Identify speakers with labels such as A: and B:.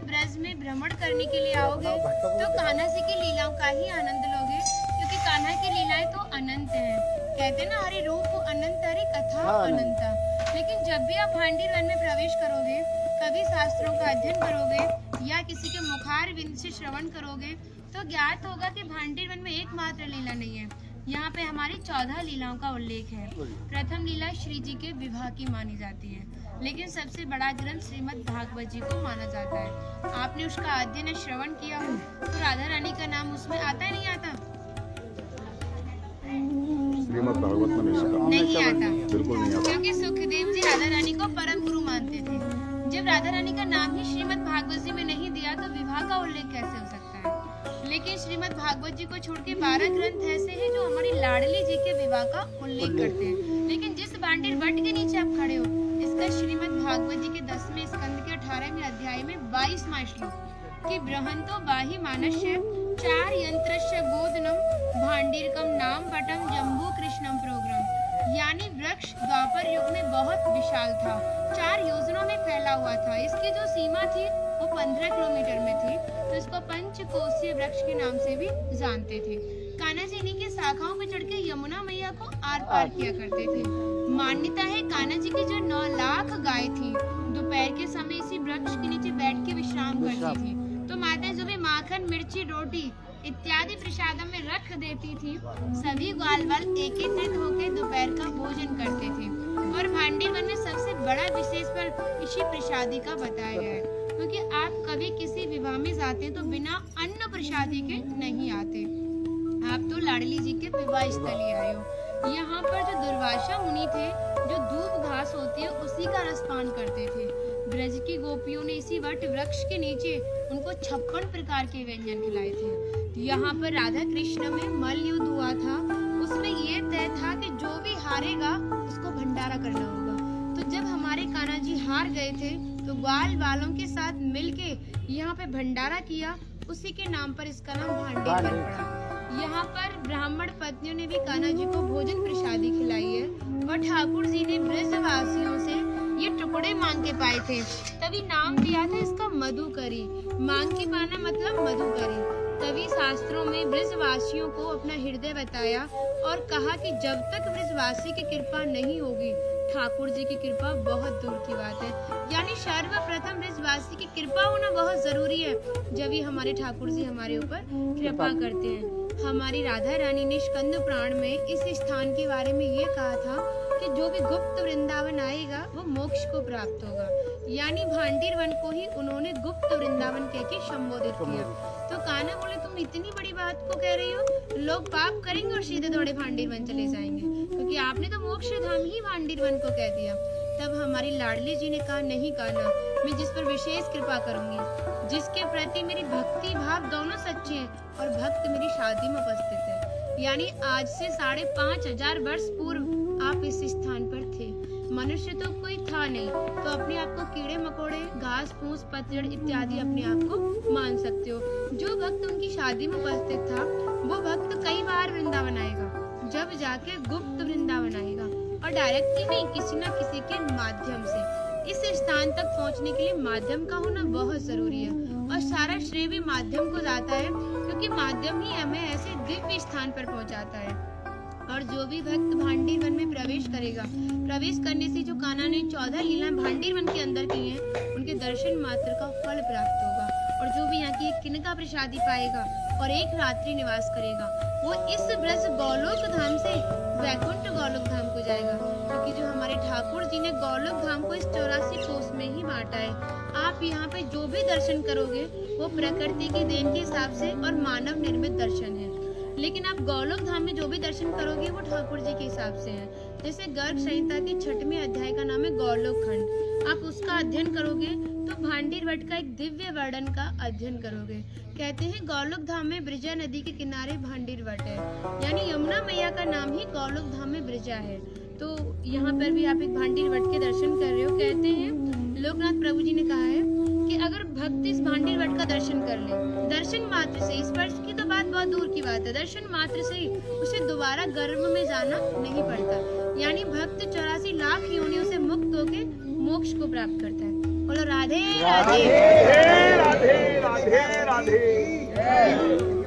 A: जब ब्रज में भ्रमण करने के लिए आओगे तो कान्हा जी की लीलाओं का ही आनंद लोगे, क्योंकि कान्हा की लीलाएं तो अनंत हैं। कहते हैं ना, हरि रूप अनंत हरि कथा अनंता। लेकिन जब भी आप भांडीर वन में प्रवेश करोगे, कभी शास्त्रों का अध्ययन करोगे या किसी के मुखार विंद से श्रवण करोगे तो ज्ञात होगा कि भांडीर वन में एकमात्र लीला नहीं है, यहाँ पे हमारी 14 लीलाओं का उल्लेख है। प्रथम लीला श्री जी के विवाह की मानी जाती है, लेकिन सबसे बड़ा ग्रंथ श्रीमद् भागवत जी को माना जाता है। आपने उसका अध्ययन श्रवण किया हो तो राधा रानी का नाम उसमें आता है नहीं आता?
B: श्रीमद् भागवत में
A: नहीं आता,
B: बिल्कुल नहीं आता,
A: क्योंकि सुखदेव जी राधा रानी को परम गुरु मानते थे। जब राधा रानी का नाम ही श्रीमद् भागवत जी में नहीं दिया तो विवाह का उल्लेख कैसे हो सकता है? लेकिन श्रीमद् भागवत जी को छोड़ के 12 ग्रंथ ऐसे हैं जो हमारी लाडली जी के विवाह का उल्लेख करते हैं। लेकिन जिस भांडीर वट के नीचे आप खड़े हो, इसका श्रीमद् भागवत जी के 10वें स्कंद के 18वें अध्याय में 22वां श्लोक कि बृहंतो बाहि मानस्य 4 यंत्रस्य बोधनम भांडीरकम नाम पटम जम्बू कृष्णम प्रोग्राम, यानी वृक्ष द्वापर युग में बहुत विशाल था, 4 योजनों में फैला हुआ था। इसकी जो सीमा थी वो 15 किलोमीटर में थी, तो इसको पंचकोशीय वृक्ष के नाम से भी जानते थे। कान्हा जी इन्हीं की शाखाओं पर चढ़ के यमुना मैया को आर पार किया करते थे। मान्यता है कान्हा जी की जो 9 लाख गाय थी दोपहर के समय इसी वृक्ष के नीचे बैठ के विश्राम करती थी। तो माताएं जो भी माखन मिर्ची रोटी इत्यादि प्रसादम में रख देती थी, सभी ग्वाल बाल एकत्रित होकर दोपहर का भोजन करते थे। और भांडीर वन में सबसे बड़ा विशेष पर इसी प्रसादी का बताया गया है, क्योंकि आप कभी किसी विवाह में जाते तो बिना अन्न प्रसादी के नहीं आते। आप तो लाडली जी के विवाह स्थल ही आए हो। यहाँ पर जो दुर्वासा मुनि थे, जो धूप घास होती है उसी का रसपान करते थे। ब्रज की गोपियों ने इसी वट वृक्ष के नीचे उनको 56 प्रकार के व्यंजन खिलाए थे। यहाँ पर राधा कृष्ण में मल युद्ध हुआ था, उसमें ये तय था कि जो भी हारेगा उसको भंडारा करना होगा। तो जब हमारे कान्हा जी हार गए थे तो ग्वाल वालों के साथ मिलके यहाँ पे भंडारा किया, उसी के नाम पर इसका नाम भांडीर वन पड़ा। यहाँ पर ब्राह्मण पत्नियों ने भी कान्हा जी को भोजन प्रसादी खिलाई है और ठाकुर जी ने ब्रजवासियों से ये टुकड़े मांग के पाए थे, तभी नाम दिया था इसका मधुकरी। मांग के पाना मतलब मधुकरी। तभी शास्त्रों में ब्रजवासियों को अपना हृदय बताया और कहा कि जब तक ब्रजवासी की कृपा नहीं होगी, ठाकुर जी की कृपा बहुत दूर की बात है। यानी सर्वप्रथम ब्रजवासी की कृपा होना बहुत जरूरी है, जब ही हमारे ठाकुर जी हमारे ऊपर कृपा करते हैं। हमारी राधा रानी ने स्कंद पुराण में इस स्थान के बारे में ये कहा था कि जो भी गुप्त वृंदावन आएगा वो मोक्ष को प्राप्त होगा। यानी भांडीर वन को ही उन्होंने गुप्त वृंदावन कह के संबोधित किया। तो कान्हा बोले, तुम इतनी बड़ी बात को कह रही हो, लोग पाप करेंगे और सीधे दौड़े भांडीर वन चले जाएंगे, क्योंकि आपने तो मोक्ष धाम ही भांडीर वन को कह दिया। तब हमारी लाडली जी ने कहा, नहीं कान्हा, मैं जिस पर विशेष कृपा करूंगी, जिसके प्रति मेरी भक्ति भाव दोनों सच्चे हैं और भक्त मेरी शादी में उपस्थित है। यानी आज से 5500 वर्ष पूर्व आप इस स्थान पर थे। मनुष्य तो कोई था नहीं, तो अपने आप को कीड़े मकोड़े, घास फूस, पतझड़ इत्यादि अपने आप को मान सकते हो। जो भक्त उनकी शादी में उपस्थित था वो भक्त कई बार वृंदावन आएगा, जब जाके गुप्त वृंदावन आएगा, और डायरेक्टली नहीं, किसी न किसी के माध्यम से। इस स्थान तक पहुंचने के लिए माध्यम का होना बहुत जरूरी है, और सारा श्रेय भी माध्यम को जाता है, क्योंकि माध्यम ही हमें ऐसे दिव्य स्थान पर पहुंचाता है। और जो भी भक्त भांडीर वन में प्रवेश करेगा, प्रवेश करने से जो कान्हा ने 14 लीलाएं भांडीर वन के अंदर की हैं, उनके दर्शन मात्र का फल प्राप्त होगा। और जो भी यहाँ की एक किनका प्रसादी पाएगा और एक रात्रि निवास करेगा, वो इस ब्रज गौलोक धाम से वैकुंठ गौलोक धाम को जाएगा, क्योंकि जो हमारे ठाकुर जी ने गौलोक धाम को इस 84 कोस में ही बांटा है। आप यहाँ पे जो भी दर्शन करोगे वो प्रकृति की देन के हिसाब से और मानव निर्मित दर्शन है, लेकिन आप गौलोक धाम में जो भी दर्शन करोगे वो ठाकुर जी के हिसाब से है। जैसे गर्ग संहिता के 6वें अध्याय का नाम है गौलोक खंड, आप उसका अध्ययन करोगे तो भांडीर वट का एक दिव्य वर्णन का अध्ययन करोगे। कहते हैं गौलोक धाम में ब्रिजा नदी के किनारे भांडीर वट है, यानी यमुना मैया का नाम ही गौलोक धाम में ब्रिजा है। तो यहाँ पर भी आप एक भांडीर वट के दर्शन कर रहे हो। कहते हैं लोकनाथ प्रभु जी ने कहा है कि अगर भक्त इस भांडीर वट का दर्शन कर ले, दर्शन मात्र से, स्पर्श की तो बात बहुत दूर की बात है, दर्शन मात्र से ही उसे दोबारा गर्भ में जाना नहीं पड़ता। यानी भक्त 84 लाख योनियों से मुक्त होकर मोक्ष को प्राप्त करता है। बोलो राधे राधे।
C: की जय।